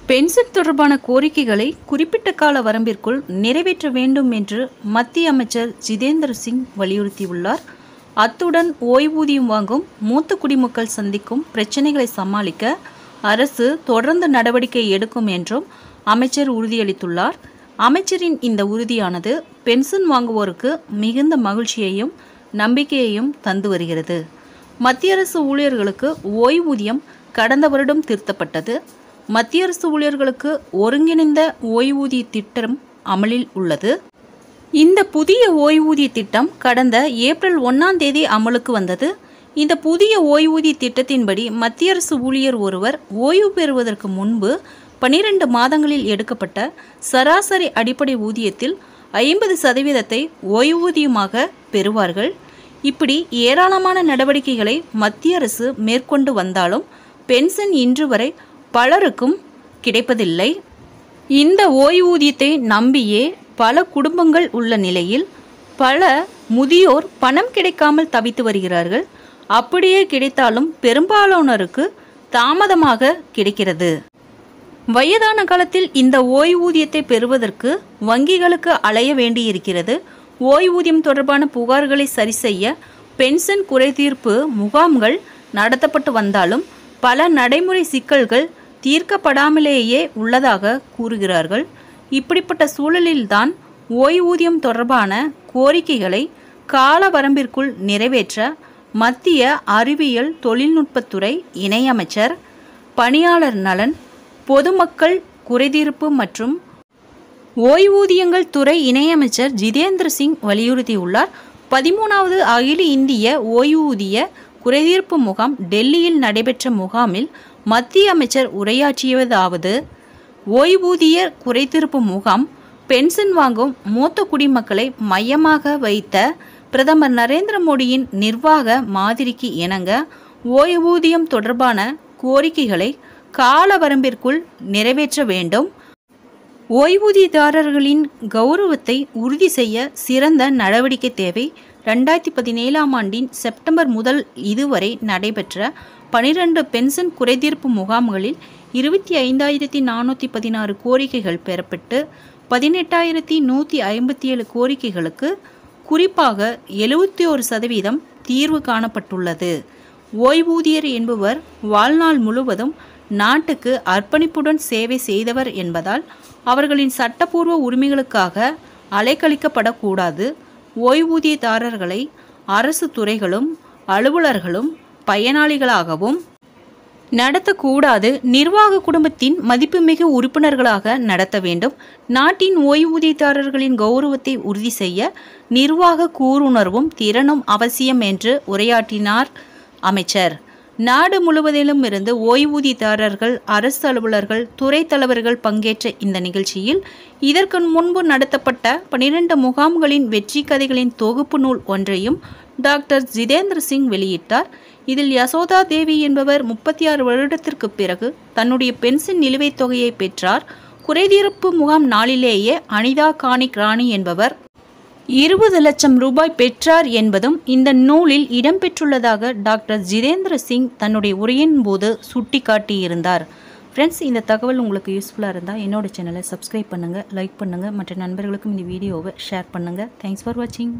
Pension தொடர்பான கோரிக்கைகளை குறிப்பிட்ட கால வரம்பிற்குள் நிறைவேற்ற வேண்டும் என்று மத்திய அமைச்சர் ஜிதேந்திர சிங் வலியுறுத்தியுள்ளார். அத்துடன் ஓய்வூதியம் வாங்கும் மூத்த குடிமக்கள் சந்திக்கும் பிரச்சினைகளை சமாளிக்க அரசு தொடர்ந்து நடவடிக்கை எடுக்கும் என்றும் அமைச்சர் உறுதியளித்துள்ளார். அமைச்சரின் இந்த உறுதியானது பென்ஷன் வாங்குவோருக்கு மிகுந்த மகிழ்ச்சியையும் நம்பிக்கையையும் தந்து வருகிறது. மத்திய அரசு ஊழியர்களுக்கு ஓய்வூதியம் கடந்த வருடம் திருத்தப்பட்டது. மத்திய அரசு ஊழியர்களுக்கு ஒருங்கிணைந்த ஓய்வூதிய திட்டம் அமலில் உள்ளது. இந்த புதிய ஓய்வூதிய திட்டம் கடந்த ஏப்ரல் 1ஆம் தேதி அமலுக்கு வந்தது. இந்த புதிய ஓய்வூதிய திட்டத்தின்படி மத்திய அரசு ஊழியர் ஒருவர் ஓய்வு பெறுவதற்கு முன்பு 12 மாதங்களில் எடுக்கப்பட்ட சராசரி அடிப்படை ஊதியத்தில் 50% ஓய்வூதியமாக பெறுவார்கள். இப்படி ஏராளமான நடவடிக்கைகளை மத்திய அரசு மேற்கொண்டு வந்தாலும் பென்ஷன் இன்று வரை பலருக்கும் கிடைப்பதில்லை. இந்த ஓய்வூதியத்தை நம்பியே பல குடும்பங்கள் உள்ள நிலையில் பல முதியோர் பணம் கிடைக்காமல் தவித்து வருகிறார்கள். அப்படியே கிடைத்தாலும் பெரும்பாலானோருக்கு தாமதமாக கிடைக்கிறது. வயதான காலத்தில் இந்த ஓய்வூதியத்தை பெறுவதற்கு வங்கிகளுக்கு அலைய வேண்டியிருக்கிறது. ஓய்வூதியம் தொடர்பான புகார்களை சரி செய்ய பென்ஷன் குறைதீர்ப்பு முகாம்கள் நடத்தப்பட்டு வந்தாலும் பல நடைமுறை சிக்கல்கள் தீர்க்கப்படாமலேயே உள்ளதாக கூறுகிறார்கள். இப்படிப்பட்ட சூழலில்தான் ஓய்வூதியம் தொடர்பான கோரிக்கைகளை கால வரம்பிற்குள் நிறைவேற்ற மத்திய அறிவியல் தொழில்நுட்பத்துறை இணையமைச்சர், பணியாளர் நலன், பொதுமக்கள் குறைதீர்ப்பு மற்றும் ஓய்வூதியங்கள் துறை இணையமைச்சர் ஜிதேந்திர சிங் வலியுறுத்தியுள்ளார். 13வது அகில இந்திய ஓய்வூதிய குறைதீர்ப்பு முகாம் டெல்லியில் நடைபெற்ற முகாமில் மத்திய அமைச்சர் உரையாற்றியதாவது: ஓய்வூதிய குறைதீர்ப்பு முகாம் பென்ஷன் வாங்கும் மூத்த குடிமக்களை மையமாக வைத்த பிரதமர் நரேந்திர மோடியின் நிர்வாக மாதிரிக்கு இணங்க ஓய்வூதியம் தொடர்பான கோரிக்கைகளை கால வரம்பிற்குள் நிறைவேற்ற வேண்டும். ஓய்வூதியதாரர்களின் கௌரவத்தை உறுதி செய்ய சிறந்த நடவடிக்கை தேவை. 2017ஆம் ஆண்டின் செப்டம்பர் முதல் இதுவரை நடைபெற்ற 12 பென்ஷன் குறைதீர்ப்பு முகாம்களில் 25,416 கோரிக்கைகள் பெறப்பட்டு 18,157 கோரிக்கைகளுக்கு குறிப்பாக 71% தீர்வு காணப்பட்டுள்ளது. ஓய்வூதியர் என்பவர் வாழ்நாள் முழுவதும் நாட்டுக்கு அர்ப்பணிப்புடன் சேவை செய்தவர் என்பதால் அவர்களின் சட்டப்பூர்வ உரிமைகளுக்காக அலைக்கழிக்கப்படக்கூடாது. ஓய்வூதியதாரர்களை அரசு துறைகளும் அலுவலர்களும் பயனாளிகளாகவும் நடத்தக்கூடாது. நிர்வாக குடும்பத்தின் மதிப்புமிகு உறுப்பினர்களாக நடத்த வேண்டும். நாட்டின் ஓய்வூதியதாரர்களின் கௌரவத்தை உறுதி செய்ய நிர்வாக கூருணர்வும் திறனும் அவசியம் என்று உரையாற்றினார் அமைச்சர். நாடு முழுவதிலும் இருந்து ஓய்வூதியதாரர்கள், அரசு அலுவலர்கள், துறை தலைவர்கள் பங்கேற்ற இந்த நிகழ்ச்சியில் இதற்கு முன்பு நடத்தப்பட்ட 12 முகாம்களின் வெற்றி கதைகளின் தொகுப்பு நூல் ஒன்றையும் டாக்டர் ஜிதேந்திர சிங் வெளியிட்டார். இதில் யசோதா தேவி என்பவர் 36 வருடத்திற்கு பிறகு தன்னுடைய பென்ஷன் நிலுவைத் தொகையை பெற்றார். குறைதீர்ப்பு முகாம் நாளிலேயே அனிதா கானிக் ராணி என்பவர் 20 லட்சம் ரூபாய் பெற்றார் என்பதும் இந்த நூலில் இடம்பெற்றுள்ளதாக டாக்டர் ஜிதேந்திர சிங் தன்னுடைய உரையின் போது சுட்டிக்காட்டியிருந்தார். ஃப்ரெண்ட்ஸ், இந்த தகவல் உங்களுக்கு யூஸ்ஃபுல்லாக இருந்தால் என்னோட சேனலை சப்ஸ்கிரைப் பண்ணுங்கள், லைக் பண்ணுங்கள், மற்ற நண்பர்களுக்கும் இந்த வீடியோவை ஷேர் பண்ணுங்கள். தேங்க்ஸ் ஃபார் வாட்சிங்.